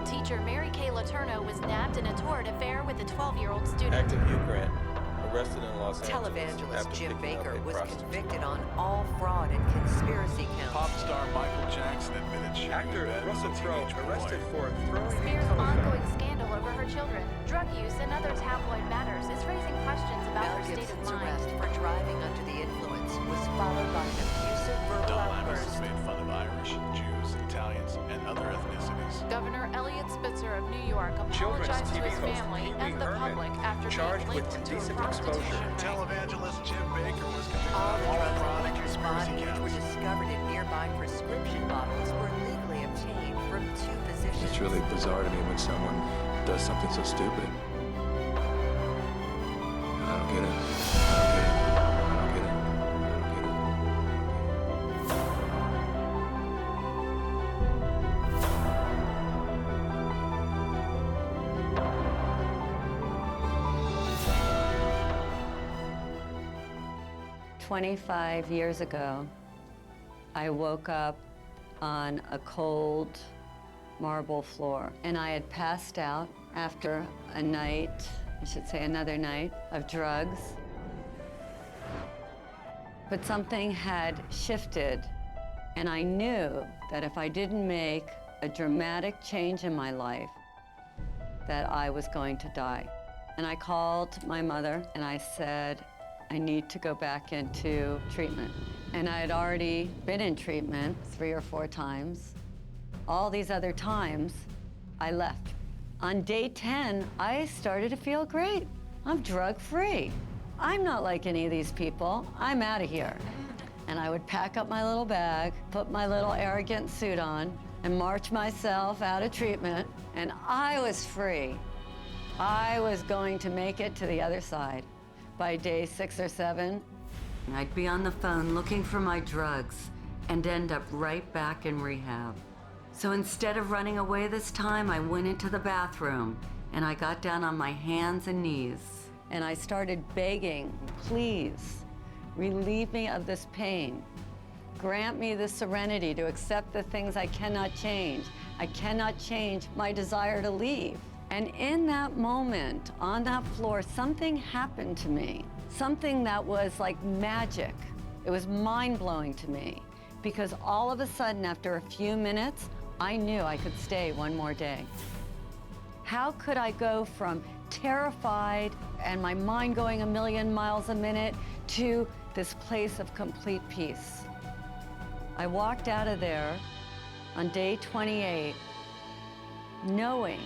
teacher Mary Kay Letourneau was nabbed in a torrid affair with a 12-year-old student. Actor Hugh Grant, arrested in Los Angeles. Televangelist Jim Baker was prostitute. convicted on all fraud and conspiracy counts. Pop star Michael Jackson admitted shooting Actor a bed Russell with a Crowe, teenage boy. arrested for throwing Spears' a telephone. ongoing scandal over her children, drug use, and other tabloid matters is raising questions about Mel her state of Gibson's mind. arrest for driving under the influence was followed by an abusive verbal Don Imus has outburst. made fun of Irish, Jews, Italians, and other ethnicities. Governor Elliot Spitzer of New York Children's apologized to TV his host family Pee Wee and the Herman, public after charged being with linked to a indecent prostitution exposure. ring. Televangelist Jim Baker was convicted All of the all drugs fraud in and Winter's conspiracy body, which were counts. discovered in nearby prescription bottles, were legally obtained from two physicians. It's really bizarre to me when someone does something so stupid. I don't get it. I don't get it. I don't get it. I don't get it. 25 years ago, I woke up on a cold marble floor, and I had passed out after a night, I should say another night, of drugs. But something had shifted, and I knew that if I didn't make a dramatic change in my life, that I was going to die. And I called my mother and I said, I need to go back into treatment. And I had already been in treatment 3 or 4 times. All these other times, I left. On day 10, I started to feel great. I'm drug-free. I'm not like any of these people. I'm out of here. And I would pack up my little bag, put my little arrogant suit on, and march myself out of treatment, and I was free. I was going to make it to the other side. By day 6 or 7, I'd be on the phone looking for my drugs and end up right back in rehab. So instead of running away this time, I went into the bathroom and I got down on my hands and knees and I started begging, please, relieve me of this pain. Grant me the serenity to accept the things I cannot change. I cannot change my desire to leave. And in that moment, on that floor, something happened to me. Something that was like magic. It was mind-blowing to me because all of a sudden, after a few minutes, I knew I could stay one more day. How could I go from terrified and my mind going a million miles a minute to this place of complete peace? I walked out of there on day 28 knowing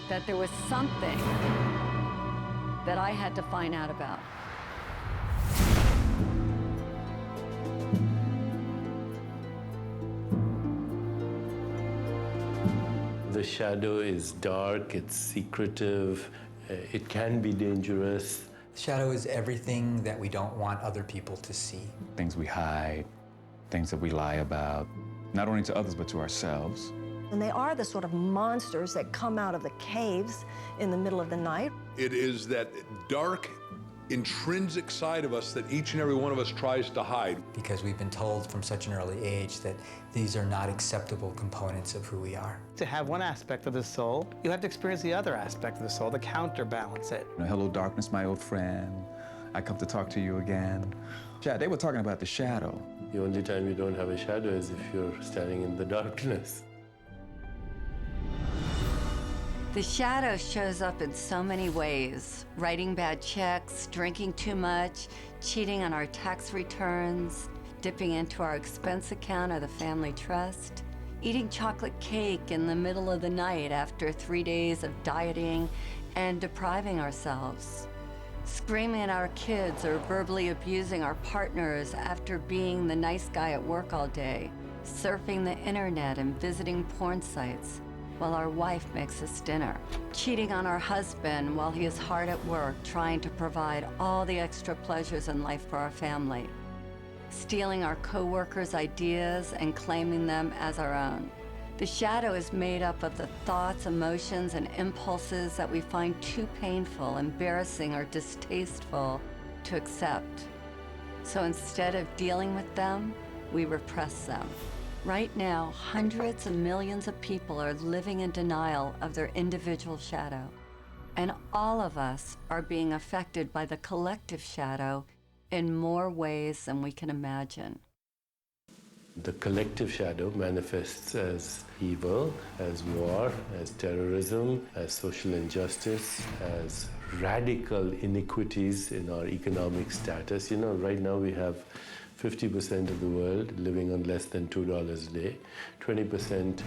that there was something that I had to find out about. The shadow is dark, it's secretive, it can be dangerous. Shadow is everything that we don't want other people to see. Things we hide, things that we lie about, not only to others, but to ourselves. And they are the sort of monsters that come out of the caves in the middle of the night. It is that dark, intrinsic side of us that each and every one of us tries to hide. Because we've been told from such an early age that these are not acceptable components of who we are. To have one aspect of the soul, you have to experience the other aspect of the soul to counterbalance it. Hello, darkness, my old friend. I come to talk to you again. Yeah, they were talking about the shadow. The only time you don't have a shadow is if you're standing in the darkness. The shadow shows up in so many ways. Writing bad checks, drinking too much, cheating on our tax returns, dipping into our expense account or the family trust, eating chocolate cake in the middle of the night after 3 days of dieting and depriving ourselves, screaming at our kids or verbally abusing our partners after being the nice guy at work all day, surfing the internet and visiting porn sites while our wife makes us dinner, cheating on our husband while he is hard at work trying to provide all the extra pleasures in life for our family, stealing our co-workers' ideas and claiming them as our own. The shadow is made up of the thoughts, emotions, and impulses that we find too painful, embarrassing, or distasteful to accept. So instead of dealing with them, we repress them. Right now, hundreds of millions of people are living in denial of their individual shadow. And all of us are being affected by the collective shadow in more ways than we can imagine. The collective shadow manifests as evil, as war, as terrorism, as social injustice, as radical inequities in our economic status. You know, right now we have 50% of the world living on less than $2 a day, 20%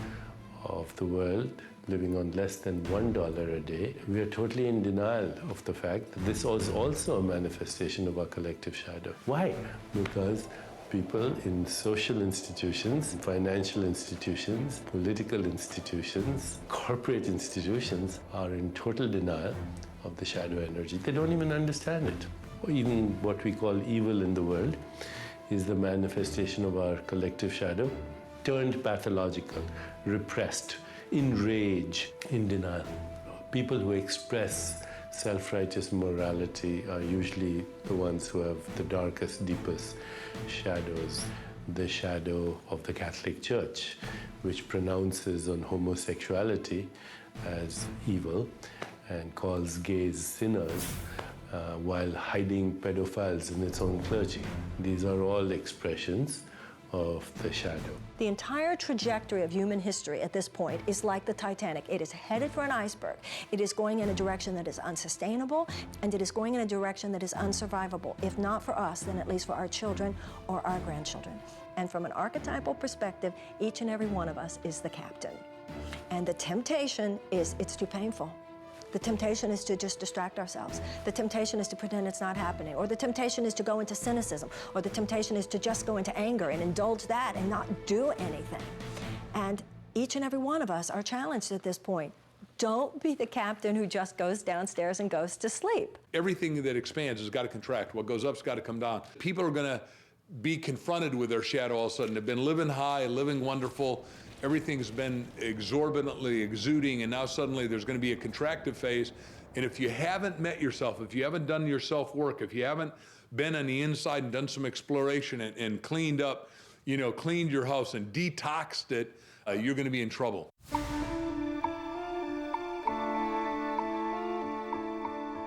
of the world living on less than $1 a day. We are totally in denial of the fact that this is also a manifestation of our collective shadow. Why? Because people in social institutions, financial institutions, political institutions, corporate institutions are in total denial of the shadow energy. They don't even understand it. Or even what we call evil in the world is the manifestation of our collective shadow, turned pathological, repressed, in rage, in denial. People who express self-righteous morality are usually the ones who have the darkest, deepest shadows. The shadow of the Catholic Church, which pronounces on homosexuality as evil and calls gays sinners, while hiding pedophiles in its own clergy. These are all expressions of the shadow. The entire trajectory of human history at this point is like the Titanic. It is headed for an iceberg. It is going in a direction that is unsustainable, and it is going in a direction that is unsurvivable. If not for us, then at least for our children or our grandchildren. And from an archetypal perspective, each and every one of us is the captain. And the temptation is, it's too painful. The temptation is to just distract ourselves. The temptation is to pretend it's not happening. Or the temptation is to go into cynicism. Or the temptation is to just go into anger and indulge that and not do anything. And each and every one of us are challenged at this point. Don't be the captain who just goes downstairs and goes to sleep. Everything that expands has got to contract. What goes up's got to come down. People are going to be confronted with their shadow all of a sudden. They've been living high, living wonderful. Everything's been exorbitantly exuding, and now suddenly there's going to be a contractive phase. And if you haven't met yourself, if you haven't done your self-work, if you haven't been on the inside and done some exploration and cleaned up, you know, cleaned your house and detoxed it, you're going to be in trouble.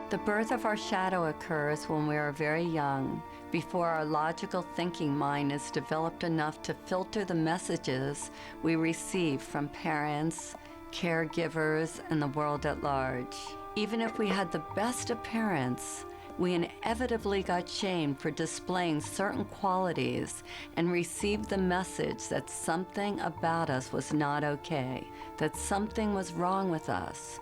The birth of our shadow occurs when we are very young, before our logical thinking mind is developed enough to filter the messages we receive from parents, caregivers, and the world at large. Even if we had the best of parents, we inevitably got shamed for displaying certain qualities and received the message that something about us was not okay, that something was wrong with us,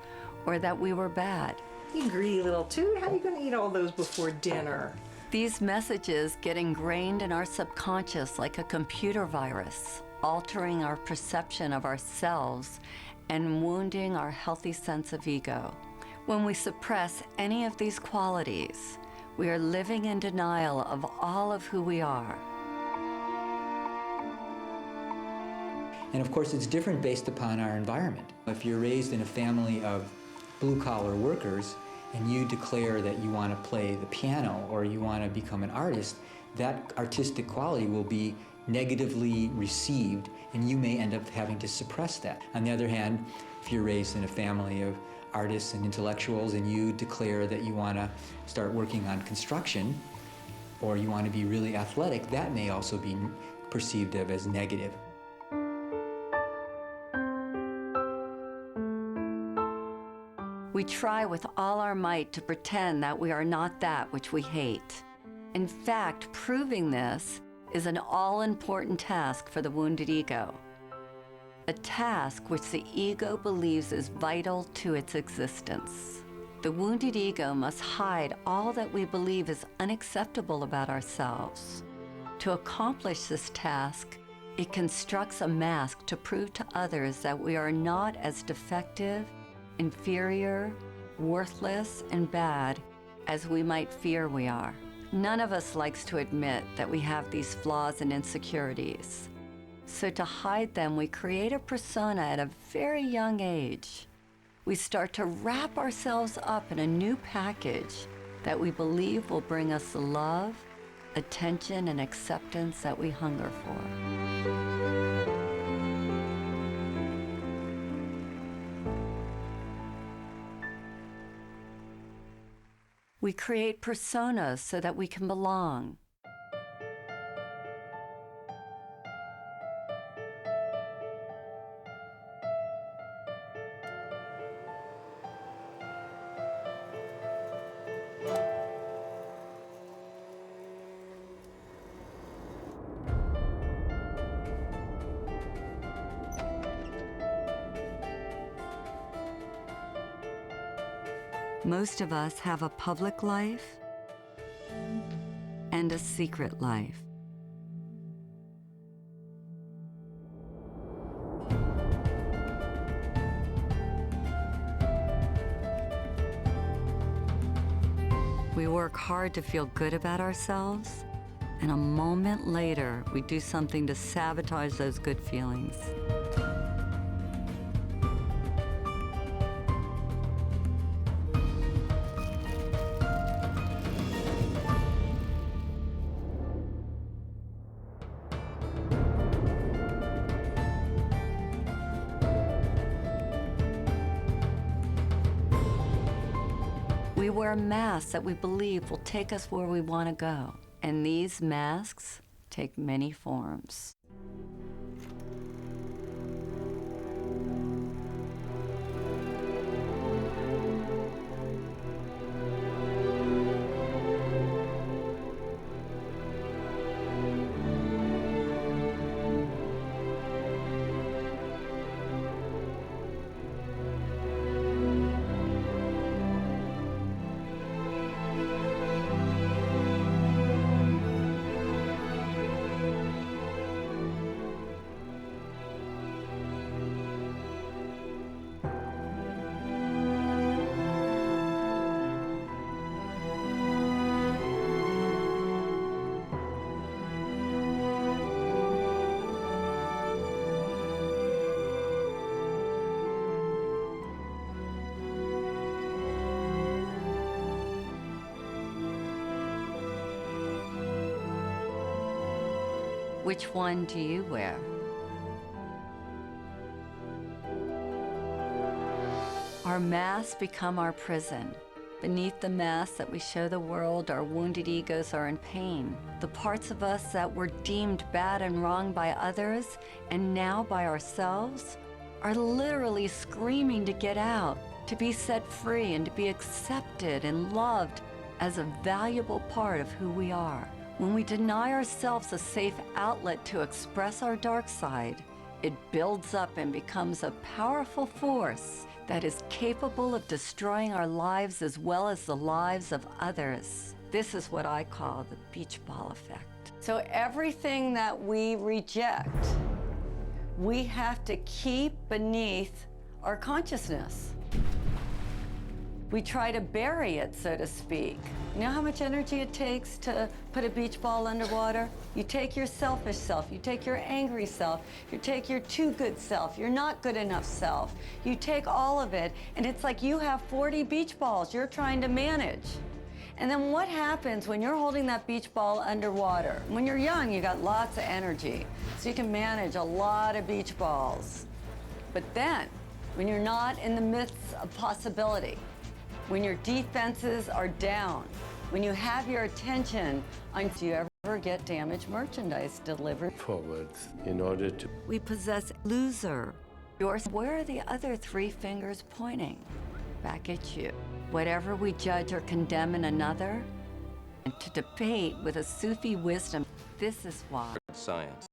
or that we were bad. You greedy little toot, how are you going to eat all those before dinner? These messages get ingrained in our subconscious like a computer virus, altering our perception of ourselves and wounding our healthy sense of ego. When we suppress any of these qualities, we are living in denial of all of who we are. And of course, it's different based upon our environment. If you're raised in a family of blue-collar workers, and you declare that you want to play the piano or you want to become an artist, that artistic quality will be negatively received, and you may end up having to suppress that. On the other hand, if you're raised in a family of artists and intellectuals and you declare that you want to start working on construction or you want to be really athletic, that may also be perceived of as negative. We try with all our might to pretend that we are not that which we hate. In fact, proving this is an all-important task for the wounded ego. A task which the ego believes is vital to its existence. The wounded ego must hide all that we believe is unacceptable about ourselves. To accomplish this task, it constructs a mask to prove to others that we are not as defective, inferior, worthless, and bad as we might fear we are. None of us likes to admit that we have these flaws and insecurities. So to hide them, we create a persona at a very young age. We start to wrap ourselves up in a new package that we believe will bring us the love, attention, and acceptance that we hunger for. We create personas so that we can belong. Most of us have a public life and a secret life. We work hard to feel good about ourselves, and a moment later, we do something to sabotage those good feelings. We wear masks that we believe will take us where we want to go. And these masks take many forms. Which one do you wear? Our masks become our prison. Beneath the mask that we show the world, our wounded egos are in pain. The parts of us that were deemed bad and wrong by others, and now by ourselves, are literally screaming to get out, to be set free, and to be accepted and loved as a valuable part of who we are. When we deny ourselves a safe outlet to express our dark side, it builds up and becomes a powerful force that is capable of destroying our lives as well as the lives of others. This is what I call the beach ball effect. So everything that we reject, we have to keep beneath our consciousness. We try to bury it, so to speak. You know how much energy it takes to put a beach ball underwater? You take your selfish self, you take your angry self, you take your too good self, your not good enough self. You take all of it, and it's like you have 40 beach balls you're trying to manage. And then what happens when you're holding that beach ball underwater? When you're young, you got lots of energy, so you can manage a lot of beach balls. But then, when you're not in the midst of possibility, when your defenses are down, when you have your attention on, do you ever get damaged merchandise delivered? Forwards in order to. We possess loser. Where are the other three fingers pointing? Back at you. Whatever we judge or condemn in another, and to debate with a Sufi wisdom, this is why. Science.